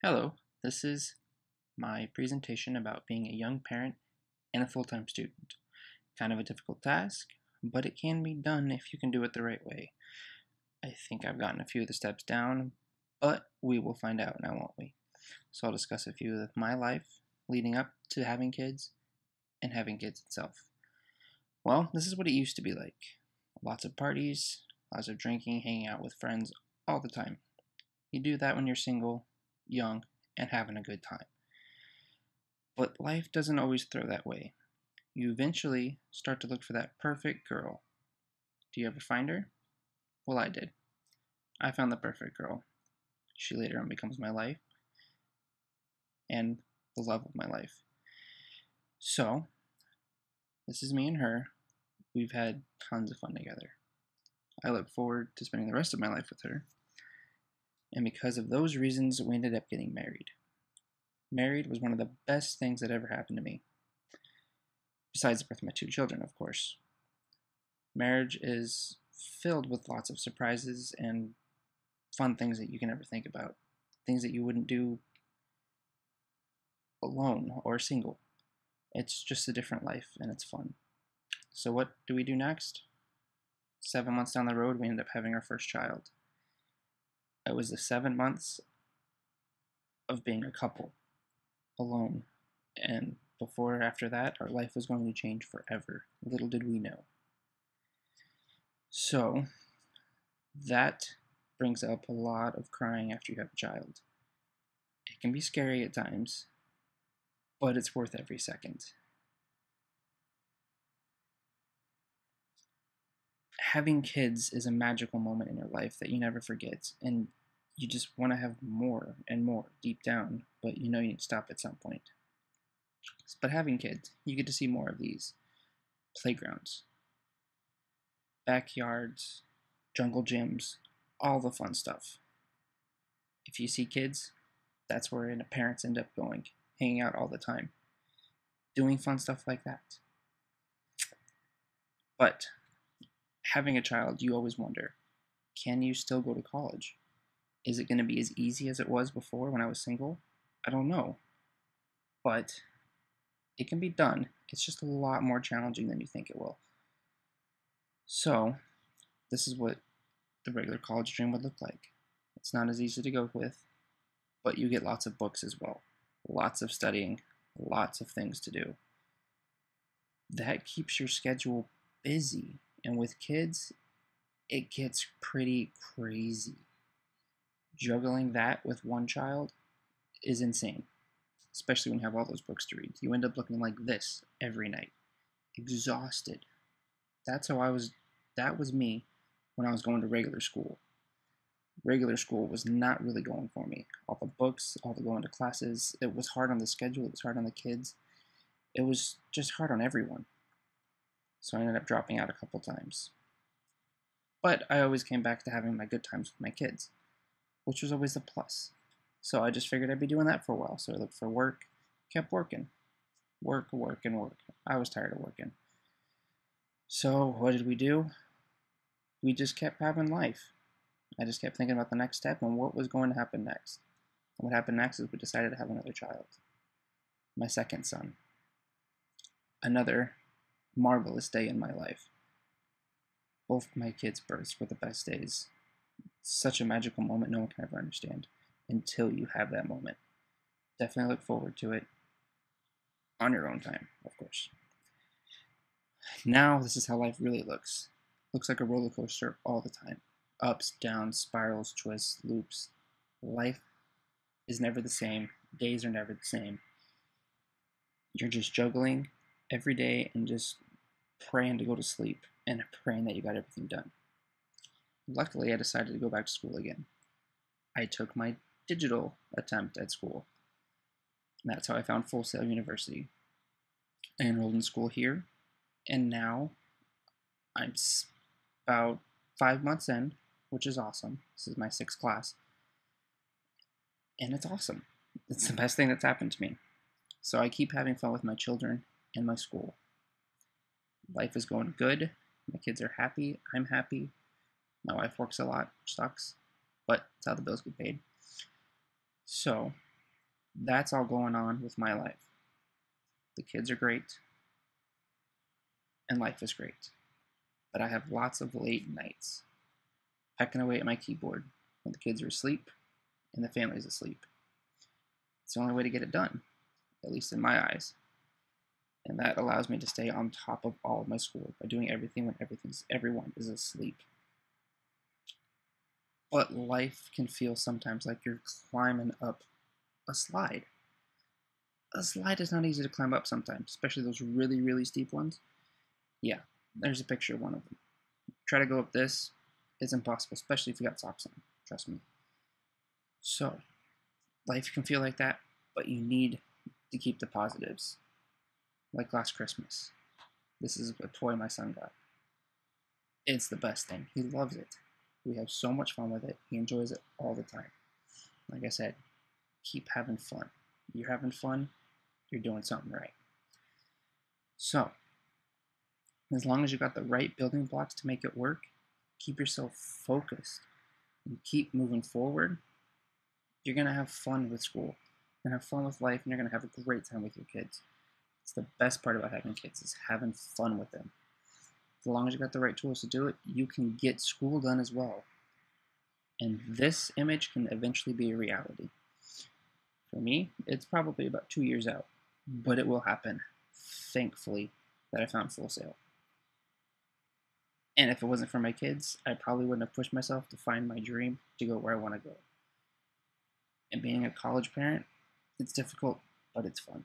Hello, this is my presentation about being a young parent and a full-time student. Kind of a difficult task, but it can be done if you can do it the right way. I think I've gotten a few of the steps down, but we will find out now, won't we? So I'll discuss a few of my life leading up to having kids and having kids itself. Well, this is what it used to be like. Lots of parties, lots of drinking, hanging out with friends all the time. You do that when you're single, young, and having a good time. But life doesn't always throw that way. You eventually start to look for that perfect girl. Do you ever find her? Well, I did. I found the perfect girl. She later on becomes my life and the love of my life. So, this is me and her. We've had tons of fun together. I look forward to spending the rest of my life with her. And because of those reasons, we ended up getting married. Married was one of the best things that ever happened to me. Besides the birth of my two children, of course. Marriage is filled with lots of surprises and fun things that you can never think about. Things that you wouldn't do alone or single. It's just a different life and it's fun. So what do we do next? 7 months down the road, we ended up having our first child. It was the 7 months of being a couple, alone. And before or after that, our life was going to change forever. Little did we know. So, that brings up a lot of crying after you have a child. It can be scary at times, but it's worth every second. Having kids is a magical moment in your life that you never forget, and you just want to have more and more deep down, but you know you need to stop at some point. But having kids, you get to see more of these playgrounds, backyards, jungle gyms, all the fun stuff. If you see kids, that's where parents end up going, hanging out all the time, doing fun stuff like that. But having a child, you always wonder, can you still go to college? Is it going to be as easy as it was before when I was single? I don't know. But it can be done. It's just a lot more challenging than you think it will. So, this is what the regular college dream would look like. It's not as easy to go with, but you get lots of books as well. Lots of studying, lots of things to do. That keeps your schedule busy. And with kids, it gets pretty crazy. Juggling that with one child is insane, especially when you have all those books to read. You end up looking like this every night, exhausted. That was me when I was going to regular school. Regular school was not really going for me. All the books, all the going to classes, it was hard on the schedule, it was hard on the kids. It was just hard on everyone. So I ended up dropping out a couple times. But I always came back to having my good times with my kids, which was always a plus. So I just figured I'd be doing that for a while. So I looked for work, kept working. Work, work, and work. I was tired of working. So what did we do? We just kept having life. I just kept thinking about the next step and what was going to happen next. And what happened next is we decided to have another child. My second son. Another marvelous day in my life. Both my kids' births were the best days. Such a magical moment no one can ever understand until you have that moment. Definitely look forward to it on your own time, of course. Now, this is how life really looks. Looks like a roller coaster all the time. Ups, downs, spirals, twists, loops. Life is never the same. Days are never the same. You're just juggling every day and just praying to go to sleep and praying that you got everything done. Luckily, I decided to go back to school again. I took my digital attempt at school. And that's how I found Full Sail University. I enrolled in school here, and now I'm about 5 months in, which is awesome. This is my 6th class, and it's awesome. It's the best thing that's happened to me. So I keep having fun with my children and my school. Life is going good. My kids are happy. I'm happy. My wife works a lot, which sucks, but it's how the bills get paid. So That's all going on with my life. The kids are great, and life is great. But I have lots of late nights, pecking away at my keyboard when the kids are asleep and the family's asleep. It's the only way to get it done, at least in my eyes. And that allows me to stay on top of all of my schoolwork by doing everything when everyone is asleep. But life can feel sometimes like you're climbing up a slide. A slide is not easy to climb up sometimes, especially those really, really steep ones. Yeah, there's a picture of one of them. Try to go up this, it's impossible, especially if you got socks on. Trust me. So, life can feel like that, but you need to keep the positives. Like last Christmas. This is a toy my son got. It's the best thing. He loves it. We have so much fun with it. He enjoys it all the time. Like I said, keep having fun. You're having fun, you're doing something right. So, as long as you got the right building blocks to make it work, keep yourself focused and keep moving forward, you're going to have fun with school. You're going to have fun with life, and you're going to have a great time with your kids. It's the best part about having kids is having fun with them. As long as you got the right tools to do it, you can get school done as well. And this image can eventually be a reality. For me, it's probably about 2 years out, but it will happen. Thankfully that I found Full Sail. And if it wasn't for my kids, I probably wouldn't have pushed myself to find my dream to go where I want to go. And being a college parent, it's difficult, but it's fun.